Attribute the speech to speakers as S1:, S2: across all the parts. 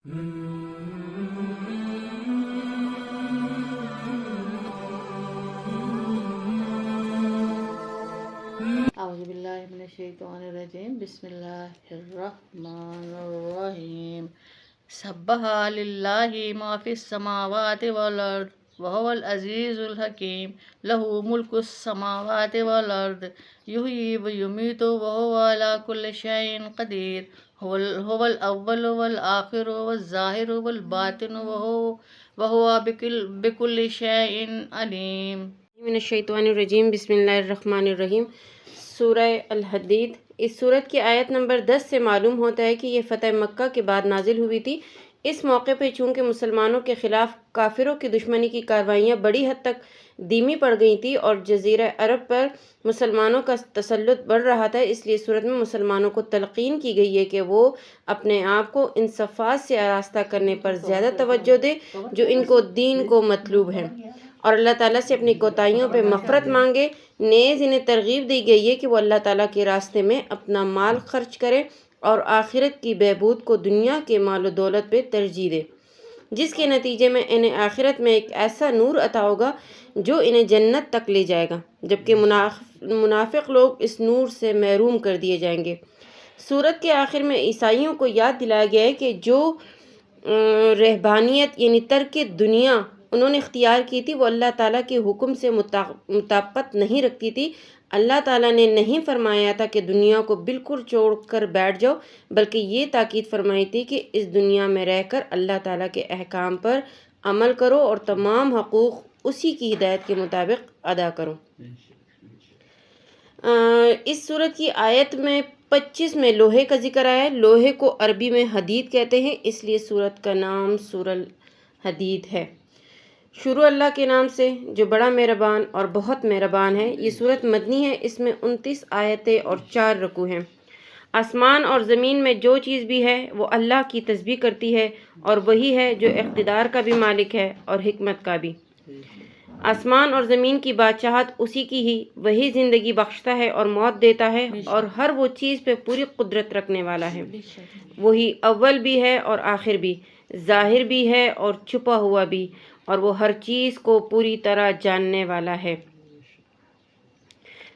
S1: اعوذ باللہ من الشیطان الرجیم بسم اللہ الرحمن الرحیم سبح للہ ما فی السماوات والارض وهو العزیز الحکیم له ملک السماوات والارض یحیی ویمیت وهو علی کل شیء قدیر هو الاول والآخر والظاہر والباطن وهو بكل شیء علیم
S2: من الشیطان الرجیم بسم اللہ الرحمن الرحیم۔ سورہ الحدید۔ اس سورت کی آیت نمبر 10 سے معلوم ہوتا ہے کہ یہ فتح مکہ کے بعد نازل ہوئی تھی۔ اس موقع پہ چونکہ مسلمانوں کے خلاف کافروں کی دشمنی کی کارروائیاں بڑی حد تک دھیمی پڑ گئی تھیں اور جزیرہ عرب پر مسلمانوں کا تسلط بڑھ رہا تھا، اس لیے سورت میں مسلمانوں کو تلقین کی گئی ہے کہ وہ اپنے آپ کو ان صفات سے آراستہ کرنے پر زیادہ توجہ دے جو ان کو دین کو مطلوب ہے، اور اللہ تعالیٰ سے اپنی کوتاہیوں پہ مغفرت مانگے۔ نیز انہیں ترغیب دی گئی ہے کہ وہ اللہ تعالیٰ کے راستے میں اپنا مال خرچ کرے اور آخرت کی بہبود کو دنیا کے مال و دولت پہ ترجیح دے، جس کے نتیجے میں انہیں آخرت میں ایک ایسا نور عطا ہوگا جو انہیں جنت تک لے جائے گا، جبکہ منافق لوگ اس نور سے محروم کر دیے جائیں گے۔ سورت کے آخر میں عیسائیوں کو یاد دلایا گیا ہے کہ جو رہبانیت یعنی ترک دنیا انہوں نے اختیار کی تھی وہ اللہ تعالیٰ کے حکم سے مطابقت نہیں رکھتی تھی۔ اللہ تعالیٰ نے نہیں فرمایا تھا کہ دنیا کو بالکل چھوڑ کر بیٹھ جاؤ، بلکہ یہ تاکید فرمائی تھی کہ اس دنیا میں رہ کر اللہ تعالیٰ کے احکام پر عمل کرو اور تمام حقوق اسی کی ہدایت کے مطابق ادا کرو۔ اس سورت کی آیت میں 25 میں لوہے کا ذکر آیا ہے۔ لوہے کو عربی میں حدید کہتے ہیں، اس لیے سورت کا نام سورہ الحدید ہے۔ شروع اللہ کے نام سے جو بڑا مہربان اور بہت مہربان ہے۔ یہ سورت مدنی ہے، اس میں 29 آیتیں اور 4 رکوع ہیں۔ آسمان اور زمین میں جو چیز بھی ہے وہ اللہ کی تسبیح کرتی ہے، اور وہی ہے جو اقتدار کا بھی مالک ہے اور حکمت کا بھی۔ آسمان اور زمین کی بادشاہت اسی کی ہی، وہی زندگی بخشتا ہے اور موت دیتا ہے اور ہر وہ چیز پہ پوری قدرت رکھنے والا ہے۔ وہی اول بھی ہے اور آخر بھی، ظاہر بھی ہے اور چھپا ہوا بھی، اور وہ ہر چیز کو پوری طرح جاننے والا ہے۔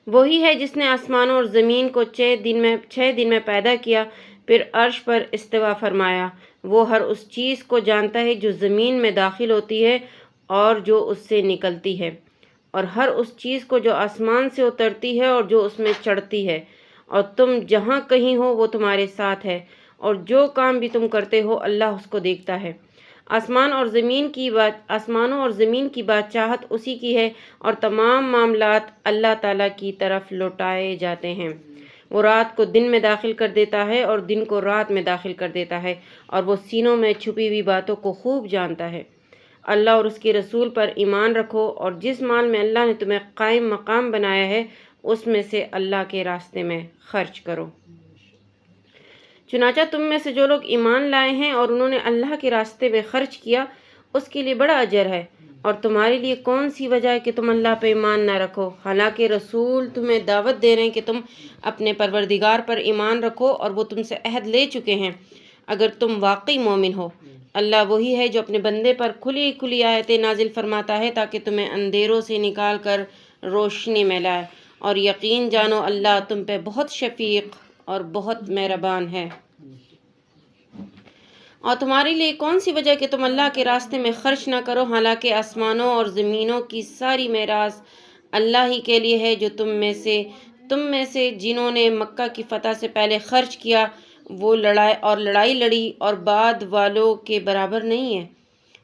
S2: وہی ہے جس نے آسمانوں اور زمین کو 6 دن میں پیدا کیا، پھر عرش پر استوا فرمایا۔ وہ ہر اس چیز کو جانتا ہے جو زمین میں داخل ہوتی ہے اور جو اس سے نکلتی ہے، اور ہر اس چیز کو جو آسمان سے اترتی ہے اور جو اس میں چڑھتی ہے، اور تم جہاں کہیں ہو وہ تمہارے ساتھ ہے، اور جو کام بھی تم کرتے ہو اللہ اس کو دیکھتا ہے۔ آسمانوں اور زمین کی بادشاہت اسی کی ہے، اور تمام معاملات اللہ تعالیٰ کی طرف لوٹائے جاتے ہیں۔ وہ رات کو دن میں داخل کر دیتا ہے اور دن کو رات میں داخل کر دیتا ہے، اور وہ سینوں میں چھپی ہوئی باتوں کو خوب جانتا ہے۔ اللہ اور اس کے رسول پر ایمان رکھو، اور جس مال میں اللہ نے تمہیں قائم مقام بنایا ہے اس میں سے اللہ کے راستے میں خرچ کرو۔ چنانچہ تم میں سے جو لوگ ایمان لائے ہیں اور انہوں نے اللہ کے راستے میں خرچ کیا، اس کے لیے بڑا اجر ہے۔ اور تمہارے لیے کون سی وجہ ہے کہ تم اللہ پہ ایمان نہ رکھو، حالانکہ رسول تمہیں دعوت دے رہے ہیں کہ تم اپنے پروردگار پر ایمان رکھو اور وہ تم سے عہد لے چکے ہیں اگر تم واقعی مومن ہو۔ اللہ وہی ہے جو اپنے بندے پر کھلی کھلی آیتیں نازل فرماتا ہے تاکہ تمہیں اندھیروں سے نکال کر روشنی میں لائے، اور یقین جانو اللہ تم پہ بہت شفیق اور بہت مہربان ہے۔ اور تمہارے لیے کون سی وجہ کہ تم اللہ کے راستے میں خرچ نہ کرو، حالانکہ آسمانوں اور زمینوں کی ساری میراث اللہ ہی کے لیے ہے۔ جو تم میں سے جنہوں نے مکہ کی فتح سے پہلے خرچ کیا وہ لڑائی لڑی اور بعد والوں کے برابر نہیں ہے،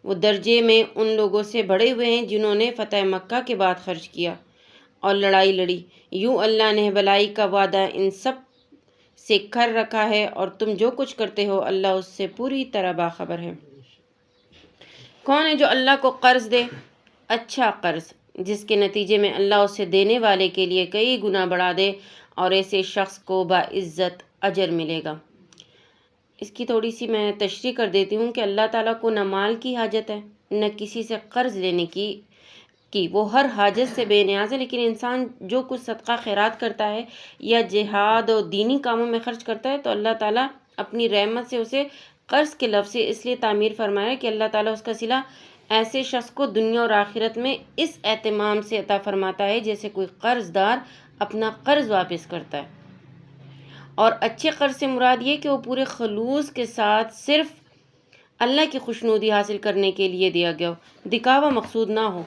S2: وہ درجے میں ان لوگوں سے بڑے ہوئے ہیں جنہوں نے فتح مکہ کے بعد خرچ کیا اور لڑائی لڑی۔ یوں اللہ نے بھلائی کا وعدہ ان سب سے کر رکھا ہے، اور تم جو کچھ کرتے ہو اللہ اس سے پوری طرح باخبر ہے۔ کون ہے جو اللہ کو قرض دے، اچھا قرض، جس کے نتیجے میں اللہ اسے دینے والے کے لیے کئی گنا بڑھا دے، اور ایسے شخص کو باعزت اجر ملے گا۔ اس کی تھوڑی سی میں تشریح کر دیتی ہوں کہ اللہ تعالیٰ کو نہ مال کی حاجت ہے نہ کسی سے قرض لینے کی، وہ ہر حاجت سے بے نیاز ہے، لیکن انسان جو کچھ صدقہ خیرات کرتا ہے یا جہاد اور دینی کاموں میں خرچ کرتا ہے تو اللہ تعالیٰ اپنی رحمت سے اسے قرض کے لفظ سے اس لیے تعمیر فرمایا کہ اللہ تعالیٰ اس کا صلہ ایسے شخص کو دنیا اور آخرت میں اس اہتمام سے عطا فرماتا ہے جیسے کوئی قرض دار اپنا قرض واپس کرتا ہے۔ اور اچھے قرض سے مراد یہ کہ وہ پورے خلوص کے ساتھ صرف اللہ کی خوشنودی حاصل کرنے کے لیے دیا گیا ہو، دکھاوا مقصود نہ ہو۔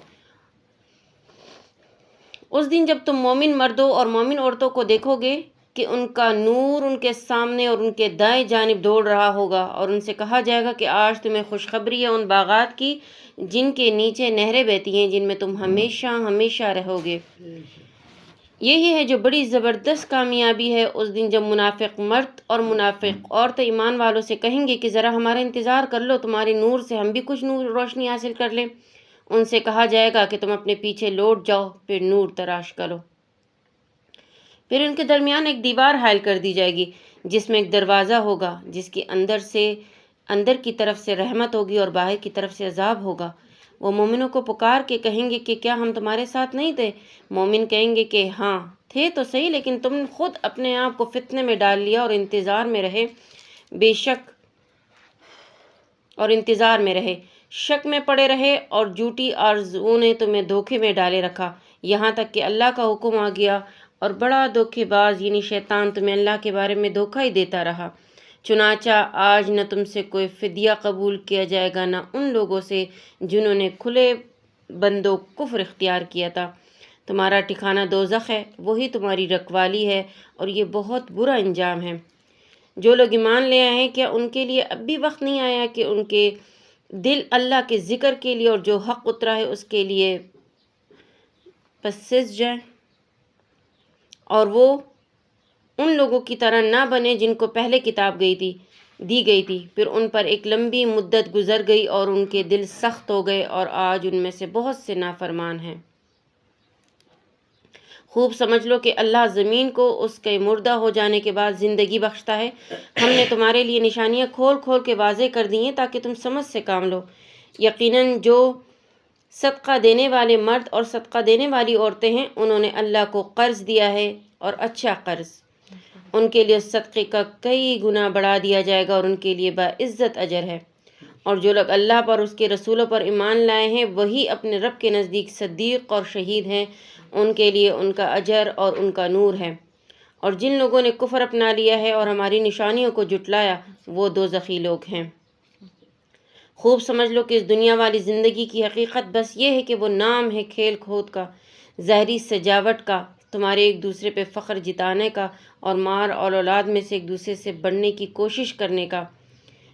S2: اس دن جب تم مومن مردوں اور مومن عورتوں کو دیکھو گے کہ ان کا نور ان کے سامنے اور ان کے دائیں جانب دوڑ رہا ہوگا، اور ان سے کہا جائے گا کہ آج تمہیں خوشخبری ہے ان باغات کی جن کے نیچے نہریں بہتی ہیں، جن میں تم ہمیشہ ہمیشہ رہو گے۔ یہی ہے جو بڑی زبردست کامیابی ہے۔ اس دن جب منافق مرد اور منافق عورتیں ایمان والوں سے کہیں گے کہ ذرا ہمارا انتظار کر لو، تمہارے نور سے ہم بھی کچھ نور روشنی حاصل کر لیں۔ ان سے کہا جائے گا کہ تم اپنے پیچھے لوٹ جاؤ، پھر نور تراش کرو۔ پھر ان کے درمیان ایک دیوار حائل کر دی جائے گی جس میں ایک دروازہ ہوگا، جس کے اندر کی طرف سے رحمت ہوگی اور باہر کی طرف سے عذاب ہوگا۔ وہ مومنوں کو پکار کے کہیں گے کہ کیا ہم تمہارے ساتھ نہیں تھے؟ مومن کہیں گے کہ ہاں تھے تو صحیح، لیکن تم نے خود اپنے آپ کو فتنے میں ڈال لیا اور انتظار میں رہے، شک میں پڑے رہے اور جھوٹی آرزوؤں نے تمہیں دھوکے میں ڈالے رکھا، یہاں تک کہ اللہ کا حکم آ گیا اور بڑا دھوکے باز یعنی شیطان تمہیں اللہ کے بارے میں دھوکہ ہی دیتا رہا۔ چنانچہ آج نہ تم سے کوئی فدیہ قبول کیا جائے گا، نہ ان لوگوں سے جنہوں نے کھلے بندوں کفر اختیار کیا تھا۔ تمہارا ٹھکانہ دوزخ ہے، وہی تمہاری رکھوالی ہے، اور یہ بہت برا انجام ہے۔ جو لوگ ایمان لے آئے ہیں، کیا ان کے لیے اب بھی وقت نہیں آیا کہ ان کے دل اللہ کے ذکر کے لیے اور جو حق اترا ہے اس کے لیے پسیج جائیں، اور وہ ان لوگوں کی طرح نہ بنے جن کو پہلے کتاب دی گئی تھی، پھر ان پر ایک لمبی مدت گزر گئی اور ان کے دل سخت ہو گئے، اور آج ان میں سے بہت سے نافرمان ہیں۔ خوب سمجھ لو کہ اللہ زمین کو اس کے مردہ ہو جانے کے بعد زندگی بخشتا ہے۔ ہم نے تمہارے لیے نشانیاں کھول کھول کے واضح کر دی ہیں تاکہ تم سمجھ سے کام لو۔ یقیناً جو صدقہ دینے والے مرد اور صدقہ دینے والی عورتیں ہیں، انہوں نے اللہ کو قرض دیا ہے، اور اچھا قرض۔ ان کے لیے صدقے کا کئی گنا بڑھا دیا جائے گا اور ان کے لیے باعزت اجر ہے۔ اور جو لوگ اللہ پر اس کے رسولوں پر ایمان لائے ہیں، وہی اپنے رب کے نزدیک صدیق اور شہید ہیں، ان کے لیے ان کا اجر اور ان کا نور ہے۔ اور جن لوگوں نے کفر اپنا لیا ہے اور ہماری نشانیوں کو جھٹلایا، وہ دوزخی لوگ ہیں۔ خوب سمجھ لو کہ اس دنیا والی زندگی کی حقیقت بس یہ ہے کہ وہ نام ہے کھیل کود کا، ظاہری سجاوٹ کا، تمہارے ایک دوسرے پہ فخر جتانے کا، اور مال اور اولاد میں سے ایک دوسرے سے بڑھنے کی کوشش کرنے کا۔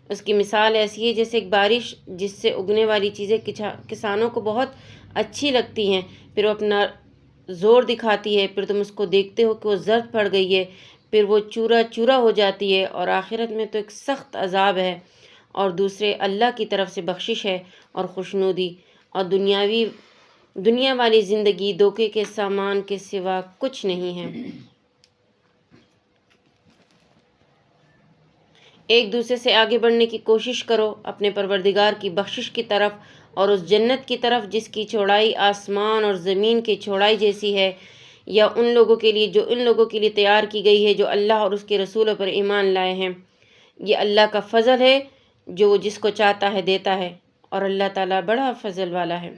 S2: اس کی مثال ایسی ہے جیسے ایک بارش جس سے اگنے والی چیزیں کسانوں کو بہت اچھی لگتی ہیں، پھر وہ اپنا زور دکھاتی ہے، پھر تم اس کو دیکھتے ہو کہ وہ زرد پڑ گئی ہے، پھر وہ چورا چورا ہو جاتی ہے، اور آخرت میں تو ایک سخت عذاب ہے۔ اور دوسرے اللہ کی طرف سے بخشش ہے اور خوشنودی، اور دنیا والی زندگی دھوکے کے سامان کے سوا کچھ نہیں ہے۔ ایک دوسرے سے آگے بڑھنے کی کوشش کرو اپنے پروردگار کی بخشش کی طرف اور اس جنت کی طرف جس کی چوڑائی آسمان اور زمین کی چوڑائی جیسی ہے، یا ان لوگوں کے لیے تیار کی گئی ہے جو اللہ اور اس کے رسولوں پر ایمان لائے ہیں۔ یہ اللہ کا فضل ہے جو جس کو چاہتا ہے دیتا ہے، اور اللہ تعالیٰ بڑا فضل والا ہے۔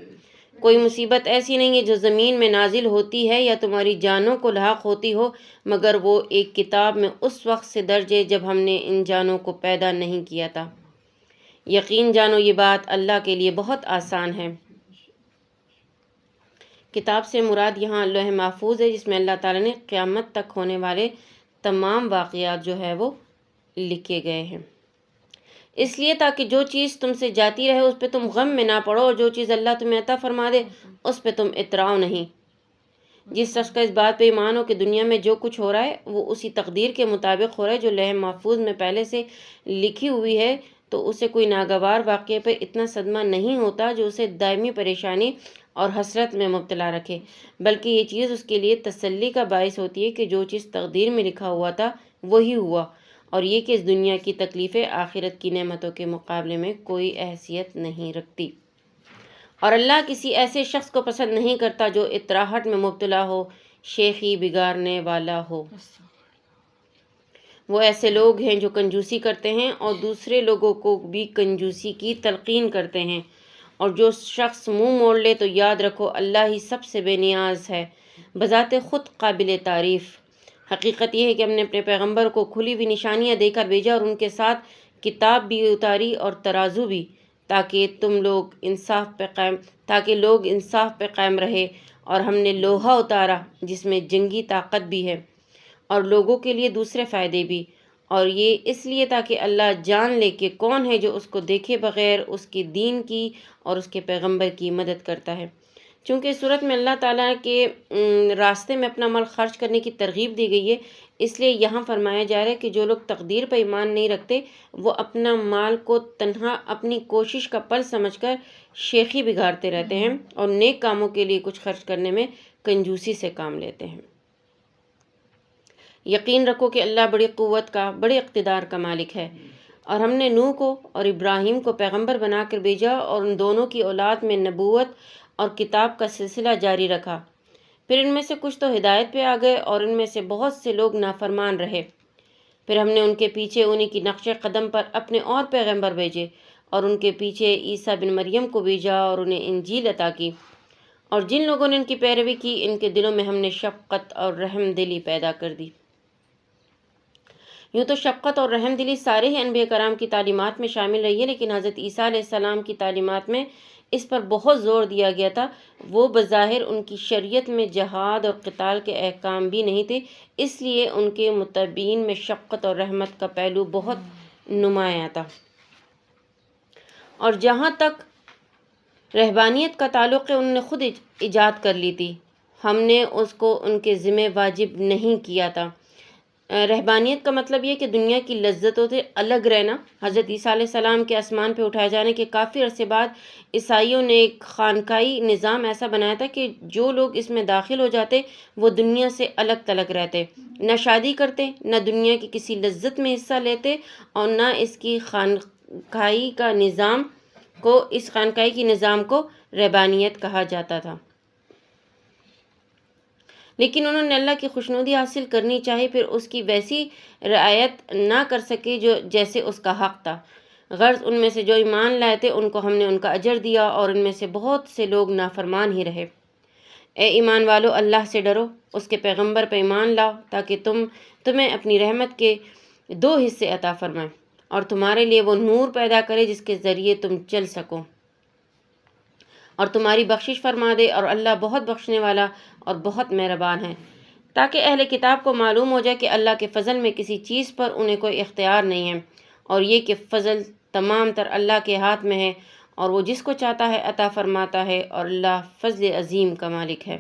S2: کوئی مصیبت ایسی نہیں ہے جو زمین میں نازل ہوتی ہے یا تمہاری جانوں کو لاحق ہوتی ہو، مگر وہ ایک کتاب میں اس وقت سے درج ہے جب ہم نے ان جانوں کو پیدا نہیں کیا تھا۔ یقین جانو یہ بات اللہ کے لیے بہت آسان ہے۔ کتاب سے مراد یہاں لوح محفوظ ہے جس میں اللہ تعالیٰ نے قیامت تک ہونے والے تمام واقعات جو ہے وہ لکھے گئے ہیں، اس لیے تاکہ جو چیز تم سے جاتی رہے اس پہ تم غم میں نہ پڑو، اور جو چیز اللہ تمہیں عطا فرما دے اس پہ تم اتراؤ نہیں۔ جس شخص کا اس بات پہ ایمان ہو کہ دنیا میں جو کچھ ہو رہا ہے وہ اسی تقدیر کے مطابق ہو رہا ہے جو لوح محفوظ میں پہلے سے لکھی ہوئی ہے، تو اسے کوئی ناگوار واقعے پر اتنا صدمہ نہیں ہوتا جو اسے دائمی پریشانی اور حسرت میں مبتلا رکھے، بلکہ یہ چیز اس کے لیے تسلی کا باعث ہوتی ہے کہ جو چیز تقدیر میں لکھا ہوا تھا وہی ہوا، اور یہ کہ اس دنیا کی تکلیفیں آخرت کی نعمتوں کے مقابلے میں کوئی حیثیت نہیں رکھتی۔ اور اللہ کسی ایسے شخص کو پسند نہیں کرتا جو اطراحت میں مبتلا ہو، شیخی بگاڑنے والا ہو۔ وہ ایسے لوگ ہیں جو کنجوسی کرتے ہیں اور دوسرے لوگوں کو بھی کنجوسی کی تلقین کرتے ہیں، اور جو شخص منہ موڑ لے تو یاد رکھو اللہ ہی سب سے بے نیاز ہے، بذات خود قابل تعریف۔ حقیقت یہ ہے کہ ہم نے اپنے پیغمبر کو کھلی ہوئی نشانیاں دے کر بھیجا اور ان کے ساتھ کتاب بھی اتاری اور ترازو بھی، تاکہ لوگ انصاف پہ قائم رہے، اور ہم نے لوہا اتارا جس میں جنگی طاقت بھی ہے اور لوگوں کے لیے دوسرے فائدے بھی، اور یہ اس لیے تاکہ اللہ جان لے کہ کون ہے جو اس کو دیکھے بغیر اس کے دین کی اور اس کے پیغمبر کی مدد کرتا ہے۔ چونکہ اس صورت میں اللہ تعالیٰ کے راستے میں اپنا مال خرچ کرنے کی ترغیب دی گئی ہے، اس لیے یہاں فرمایا جا رہا ہے کہ جو لوگ تقدیر پر ایمان نہیں رکھتے وہ اپنا مال کو تنہا اپنی کوشش کا پل سمجھ کر شیخی بگاڑتے رہتے ہیں اور نیک کاموں کے لیے کچھ خرچ کرنے میں کنجوسی سے کام لیتے ہیں۔ یقین رکھو کہ اللہ بڑی قوت کا، بڑے اقتدار کا مالک ہے، اور ہم نے نوح کو اور ابراہیم کو پیغمبر بنا کر بھیجا اور ان دونوں کی اولاد میں نبوت اور کتاب کا سلسلہ جاری رکھا۔ پھر ان میں سے کچھ تو ہدایت پہ آ گئے اور ان میں سے بہت سے لوگ نافرمان رہے۔ پھر ہم نے ان کے پیچھے انہی کی نقش قدم پر اپنے اور پیغمبر بھیجے، اور ان کے پیچھے عیسیٰ بن مریم کو بھیجا اور انہیں انجیل عطا کی، اور جن لوگوں نے ان کی پیروی کی ان کے دلوں میں ہم نے شفقت اور رحم دلی پیدا کر دی۔ یوں تو شفقت اور رحم دلی سارے ہی انبیاء کرام کی تعلیمات میں شامل رہی ہے، لیکن حضرت عیسیٰ علیہ السلام کی تعلیمات میں اس پر بہت زور دیا گیا تھا۔ وہ بظاہر ان کی شریعت میں جہاد اور قتال کے احکام بھی نہیں تھے، اس لیے ان کے متبعین میں شفقت اور رحمت کا پہلو بہت نمایاں تھا۔ اور جہاں تک رہبانیت کا تعلق ہے انہوں نے خود ایجاد کر لی تھی، ہم نے اس کو ان کے ذمہ واجب نہیں کیا تھا۔ رہبانیت کا مطلب یہ کہ دنیا کی لذتوں سے الگ رہنا۔ حضرت عیسیٰ علیہ السلام کے آسمان پہ اٹھائے جانے کے کافی عرصے بعد عیسائیوں نے ایک خانقاہی نظام ایسا بنایا تھا کہ جو لوگ اس میں داخل ہو جاتے وہ دنیا سے الگ تلگ رہتے، نہ شادی کرتے، نہ دنیا کی کسی لذت میں حصہ لیتے، اور نہ اس خانقاہی کی نظام کو رہبانیت کہا جاتا تھا۔ لیکن انہوں نے اللہ کی خوشنودی حاصل کرنی چاہی، پھر اس کی ویسی رعایت نہ کر سکے جیسے اس کا حق تھا۔ غرض ان میں سے جو ایمان لائے تھے ان کو ہم نے ان کا اجر دیا، اور ان میں سے بہت سے لوگ نافرمان ہی رہے۔ اے ایمان والو، اللہ سے ڈرو، اس کے پیغمبر پہ ایمان لاؤ تاکہ تمہیں اپنی رحمت کے 2 حصے عطا فرمائے، اور تمہارے لیے وہ نور پیدا کرے جس کے ذریعے تم چل سکو، اور تمہاری بخشش فرما دے، اور اللہ بہت بخشنے والا اور بہت مہربان ہے، تاکہ اہل کتاب کو معلوم ہو جائے کہ اللہ کے فضل میں کسی چیز پر انہیں کوئی اختیار نہیں ہے، اور یہ کہ فضل تمام تر اللہ کے ہاتھ میں ہے، اور وہ جس کو چاہتا ہے عطا فرماتا ہے، اور اللہ فضل عظیم کا مالک ہے۔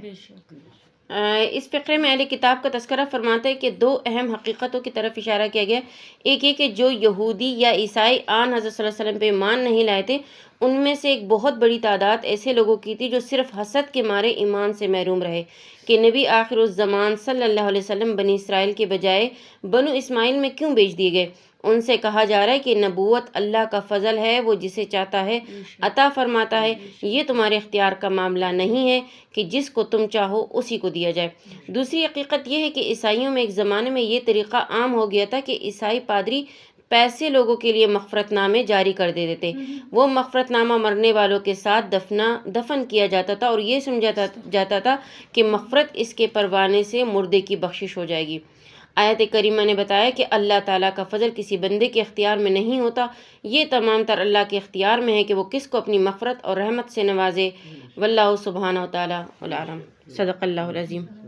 S2: اس فقرے میں اہل کتاب کا تذکرہ فرماتے ہیں کہ 2 اہم حقیقتوں کی طرف اشارہ کیا گیا۔ ایک یہ کہ جو یہودی یا عیسائی آن حضرت صلی اللہ علیہ وسلم پہ ایمان نہیں لائے تھے، ان میں سے ایک بہت بڑی تعداد ایسے لوگوں کی تھی جو صرف حسد کے مارے ایمان سے محروم رہے کہ نبی آخر الزمان صلی اللہ علیہ وسلم بنی اسرائیل کے بجائے بنو اسماعیل میں کیوں بھیج دیے گئے۔ ان سے کہا جا رہا ہے کہ نبوت اللہ کا فضل ہے، وہ جسے چاہتا ہے عطا فرماتا ہے، یہ تمہارے اختیار کا معاملہ نہیں ہے کہ جس کو تم چاہو اسی کو دیا جائے۔ دوسری حقیقت یہ ہے کہ عیسائیوں میں ایک زمانے میں یہ طریقہ عام ہو گیا تھا کہ عیسائی پادری پیسے لوگوں کے لیے مغفرت نامے جاری کر دیتے تھے۔ وہ مغفرت نامہ مرنے والوں کے ساتھ دفن کیا جاتا تھا، اور یہ سمجھا جاتا تھا کہ مغفرت اس کے پروانے سے مردے کی بخشش ہو جائے گی۔ آیت کریمہ نے بتایا کہ اللہ تعالیٰ کا فضل کسی بندے کے اختیار میں نہیں ہوتا، یہ تمام تر اللہ کے اختیار میں ہے کہ وہ کس کو اپنی مغفرت اور رحمت سے نوازے۔ واللہ سبحانہ و تعالیٰ عالم۔ صدق اللہ العظیم۔